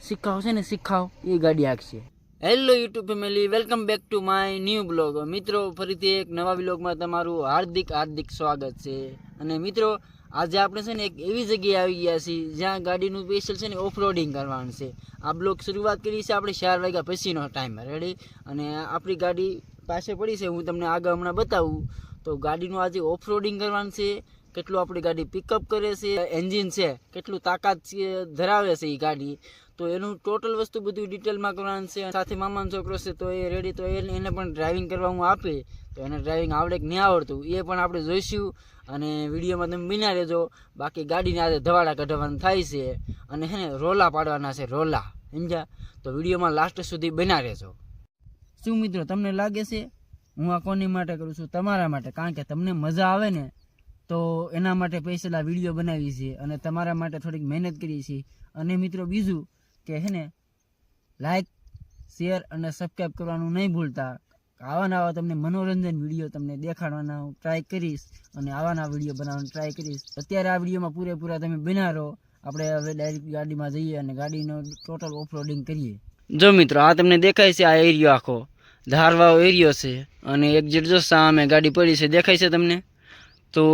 શીખાવ છે ને શીખાવ એ ગાડી હાંકશે. Hello YouTube family, welcome back to my new blog. મિત્રો ફરીથી એક નવા બ્લોગમાં તમારું હાર્દિક સ્વાગત છે. અને મિત્રો આજે આપણે છે ને એક એવી જગ્યાએ આવી ગયા છીએ જ્યાં ગાડીનું સ્પેશિયલ છે ને ઓફરોડિંગ કરવાનું છે. આ બ્લોગ શરૂઆત કરી છે આપણે 4 વાગ્યા પછીનો ટાઈમ રેડી. અને આપણી ગાડી પાસે પડી છે, હું તમને આગળ હમણાં બતાવું. તો ગાડીનું આજે ઓફરોડિંગ કરવાનું છે. કેટલું આપણી ગાડી પિકઅપ કરે છે, એન્જિન છે કેટલું તાકાત ધરાવે છે એ ગાડી, તો એનું ટોટલ વસ્તુ બધું ડિટેલમાં કરવાનું છે. સાથે મામાનો છોકરો છે તો એ રેડી, તો એને પણ ડ્રાઇવિંગ કરવા હું આપી, તો એને ડ્રાઇવિંગ આવડે કે નહીં આવડતું એ પણ આપણે જોઈશું. અને વિડીયોમાં તમે બિના રહેજો. બાકી ગાડીને આજે ધવાડા કઢાવવાનું થાય છે અને હે ને રોલા પાડવાના છે, રોલા, સમજ્યા? તો વિડીયોમાં લાસ્ટ સુધી બના રહેજો. શું મિત્રો તમને લાગે છે હું આ કોની માટે કરું છું? તમારા માટે. કારણ કે તમને મજા આવે ને તો એના માટે સ્પેશિયલ આ વિડીયો બનાવી છે અને તમારા માટે થોડીક મહેનત કરી છે. અને મિત્રો બીજું કે હે ને લાઈક, શેર અને સબસ્ક્રાઈબ કરવાનું નહીં ભૂલતા. આવા તમને મનોરંજન વિડીયો તમને દેખાડવાના હું ટ્રાય કરીશ અને આવાના વિડીયો બનાવવાનો ટ્રાય કરીશ. અત્યારે આ વિડીયોમાં પૂરેપૂરા તમે બના રહો. આપણે હવે ડાયરેક્ટ ગાડીમાં જઈએ અને ગાડીનો ટોટલ ઓફરોડિંગ કરીએ. જો મિત્રો આ તમને દેખાય છે, આ એરિયો આખો ધારવાળો એરિયો છે અને એક જો સામે ગાડી પડી છે, દેખાય છે તમને? તો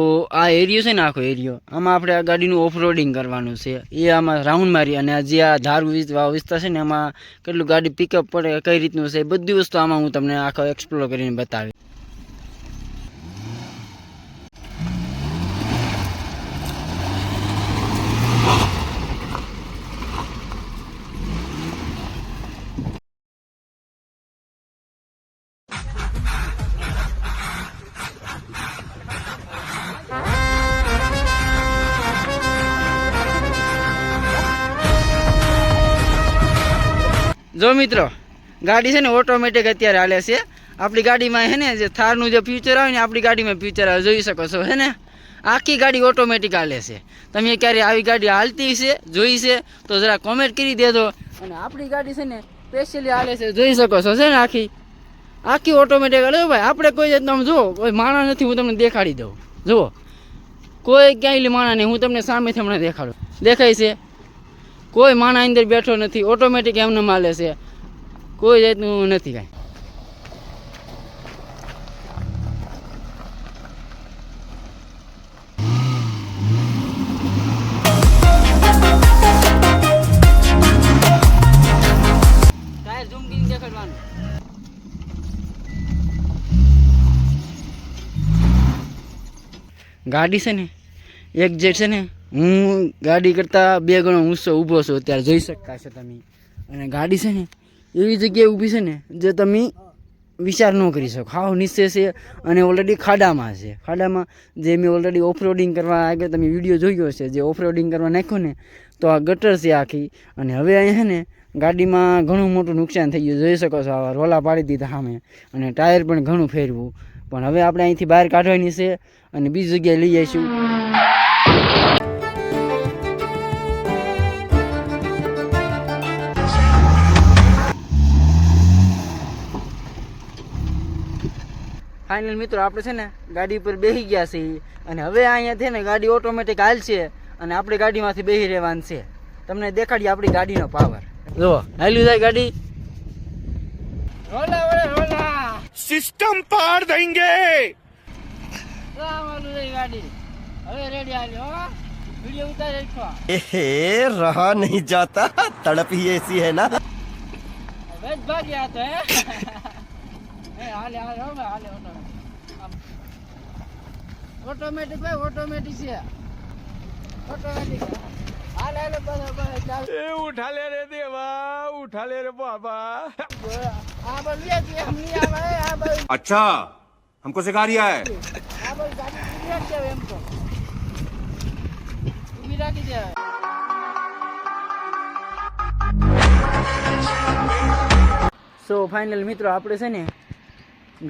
આ એરિયો છે ને આખો એરિયો, આમાં આપણે આ ગાડીનું ઓફરોડિંગ કરવાનું છે. એ આમાં રાઉન્ડ મારી અને જે આ ધાર વિસ્તાર છે ને એમાં કેટલું ગાડી પિકઅપ પડે, કઈ રીતનું છે, બધી વસ્તુ આમાં હું તમને આખો એક્સપ્લોર કરીને બતાવી. જો મિત્રો ગાડી છે ને ઓટોમેટિક અત્યારે હાલે છે. આપણી ગાડીમાં છે ને જે થારનું જે ફ્યુચર આવે ને આપણી ગાડીમાં ફ્યુચર આવે, જોઈ શકો છો હે ને. આખી ગાડી ઓટોમેટિક હાલે છે. તમે ક્યારે આવી ગાડી હાલતી છે જોઈ છે તો જરા કોમેન્ટ કરી દેજો. અને આપણી ગાડી છે ને સ્પેશિયલી હાલે છે, જોઈ શકો છો છે ને આખી ઓટોમેટિક હાલે. ભાઈ આપણે કોઈ જાતનો આમ જુઓ, કોઈ માણા નથી, હું તમને દેખાડી દઉં. જુઓ કોઈ ક્યાંય માણા નહીં, હું તમને સામેથી હમણાં દેખાડું. દેખાય છે? કોઈ માણા અંદર બેઠો નથી, ઓટોમેટિક એમને માલે છે, કોઈ જાતનું નથી કાંઈ. ટાયર ઝૂમ કરીને દેખાડવાનું. ગાડી છે ને એક જેટ છે ને, હું ગાડી કરતાં 2 ગણો ઊંચો ઊભો છું અત્યારે, જોઈ શકતા છો તમે. અને ગાડી છે ને એવી જગ્યાએ ઊભી છે ને જે તમે વિચાર ન કરી શકો. હાવ નીચે છે અને ઓલરેડી ખાડામાં છે. ખાડામાં જે મેં ઓલરેડી ઓફરોડિંગ કરવા આગળ તમે વિડીયો જોયો છે, જે ઓફરોડિંગ કરવા નાખ્યો ને, તો આ ગટર છે આખી. અને હવે અહીંયા છે ને ગાડીમાં ઘણું મોટું નુકસાન થઈ ગયું, જોઈ શકો છો. આવા રોલા પાડી દીધા સામે અને ટાયર પણ ઘણું ફેરવું. પણ હવે આપણે અહીંથી બહાર કાઢવાની છે અને બીજી જગ્યાએ લઈ જઈશું. ફાઇનલ મિત્રો આપણે છે ને ગાડી ઉપર બેસી ગયા છીએ અને હવે અહીંયાથી ને ગાડી ઓટોમેટિક હાલશે અને આપણી ગાડીમાંથી બેસી રહેવાનું છે. તમને દેખાડીએ આપણી ગાડીનો પાવર. જો હાલ્યું જાય ગાડી. રોલા વળે રોલા, સિસ્ટમ પાડ દેંગે. ગાડી હવે રેડી હાલ્યો. વિડિયો ઉતાર રાખો. रहा नहीं जाता, तड़प ही ऐसी है ना. બસ ભાગ્યા તો હે હાલે ઓટોમેટિક ભાઈ, ઓટોમેટિક છે, ઓટોમેટિક. હાલે બસ ચાલ. એ ઉઠા લે રે દેવા, ઉઠા લે રે બાબા. આ બસ લે છે હમ ની આવે. આ બસ अच्छा हमको सिखा रिया है. આ બસ ગાડી ક્લિયર છે એમ તો ઊભી રાખી દે. સો ફાઇનલ મિત્રો આપણે છે ને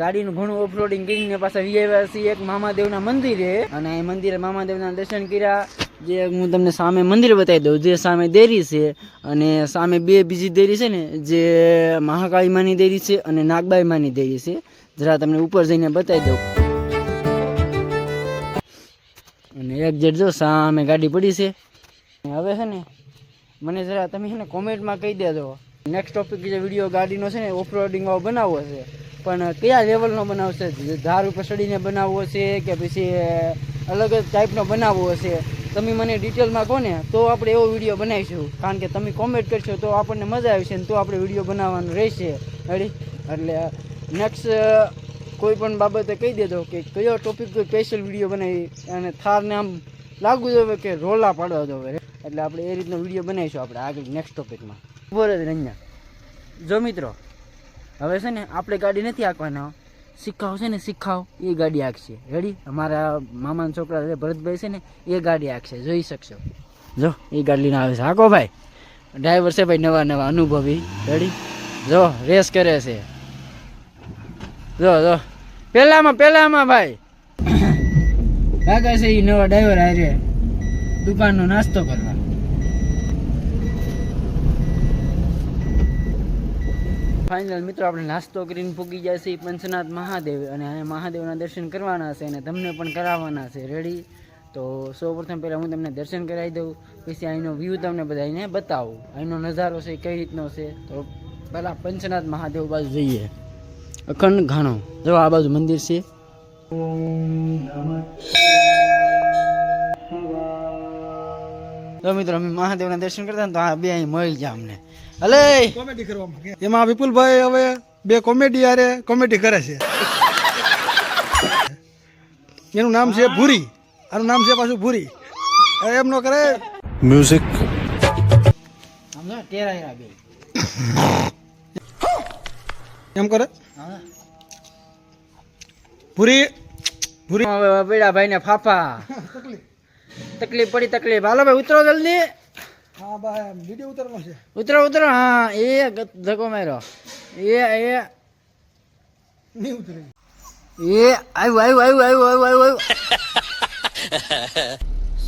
ગાડીનું ઘણું ઓફરોડિંગ કરીને પાછા આવ્યા છીએ એક મામાદેવના મંદિરે. અને એ મંદિરે મામાદેવના દર્શન કર્યા. જે હું તમને સામે મંદિર બતાવી દઉં, જે સામે દેરી છે અને સામે 2 બીજી દેરી છે ને, જે મહાકાળી માની દેરી છે અને નાગબાઈ માની દેરી છે. જરા તમને ઉપર જઈને બતાવી દઉં. અને એક જેટ જો સામે ગાડી પડી છે. હવે છે ને મને જરા તમે છે ને કોમેન્ટમાં કહી દેજો. નેક્સ્ટ ટોપિક જે વિડીયો ગાડીનો છે ને ઓફરોડિંગ વાળો બનાવવો છે, પણ કયા લેવલનો બનાવશે, ધાર ઉપર ચડીને બનાવવો છે કે પછી અલગ જ ટાઈપનો બનાવવો છે, તમે મને ડિટેલમાં કહો ને તો આપણે એવો વિડીયો બનાવીશું. કારણ કે તમે કોમેન્ટ કરશો તો આપણને મજા આવશે ને તો આપણે વિડીયો બનાવવાનું રહેશે. રેડી? એટલે નેક્સ્ટ કોઈ પણ બાબતે કહી દેજો કે કયો ટોપિક કોઈ સ્પેશિયલ વિડીયો બનાવી અને થારને આમ લાગવું જોઈએ કે રોલા પાડવા જોઈએ. એટલે આપણે એ રીતનો વિડીયો બનાવીશું આપણે આગળ નેક્સ્ટ ટોપિકમાં. બરોબર રંજા. જો મિત્રો હવે છે ને આપણે ગાડી નથી હાંકવાના, શીખાવ છે ને શીખાવ એ ગાડી હાંકશે. રેડી? અમારા મામાના છોકરા છે ભરતભાઈ છે ને એ ગાડી હાંકશે, જોઈ શકશો. જો એ ગાડી લઈને આવે છે. હાંકો ભાઈ, ડ્રાઈવર છે ભાઈ નવા નવા અનુભવી. રેડી? જો રેસ કરે છે. જો જો પેલામાં ભાઈ કાકા છે એ નવા ડ્રાઈવર હારે દુકાનનો નાસ્તો કરવા. ફાઇનલ મિત્રો આપણે નાસ્તો કરીને પૂગી જાય છે પંચનાથ મહાદેવ, અને અહીંયા મહાદેવના દર્શન કરવાના છે અને તમને પણ કરાવવાના છે. રેડી? તો સૌપ્રથમ પહેલાં હું તમને દર્શન કરાવી દઉં, પછી અહીંનો વ્યૂ તમને બધાને બતાવું, અહીંનો નજારો છે કઈ રીતનો છે. તો પહેલાં પંચનાથ મહાદેવ બાજુ જઈએ. અખંડ ઘાણો જો આ બાજુ મંદિર છે. તો મિત્રો અમે મહાદેવના દર્શન કરતા ને તો આ બે અહીં મળી જાય અમને. હલે કોમેડી કરવામાં એમાં વિપુલભાઈ હવે બે કોમેડી આરે કોમેડી કરે છે. એનું નામ છે ભૂરી, આનું નામ છે પાછું ભૂરી. એમ નો કરે म्यूजिक આમ જો ટેરા બે એમ કરે ભૂરી ભૂરી. હવે પેલા ભાઈ ને ફાફા તકલીફ પડી તકલીફ. હાલો ભાઈ ઉતરો જલ્દી. હા ભાઈ વિડીયો ઉતારવાનો છે. ઉતરો. હા એ ધક્કો માર્યો. એ નહીં ઉતરે. આવ્યું.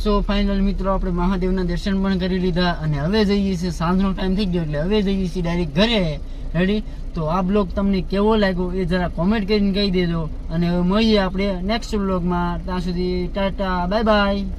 સો ફાઇનલ મિત્રો આપણે મહાદેવના દર્શન પણ કરી લીધા અને હવે જઈએ છીએ, સાંજનો ટાઈમ થઈ ગયો એટલે હવે જઈએ છીએ ડાયરેક્ટ ઘરે. રેડી? તો આ બ્લોગ તમને કેવો લાગ્યો એ જરા કોમેન્ટ કરીને કહી દેજો, અને હવે મળીએ આપણે નેક્સ્ટ બ્લોગમાં. ત્યાં સુધી ટાટા બાય બાય.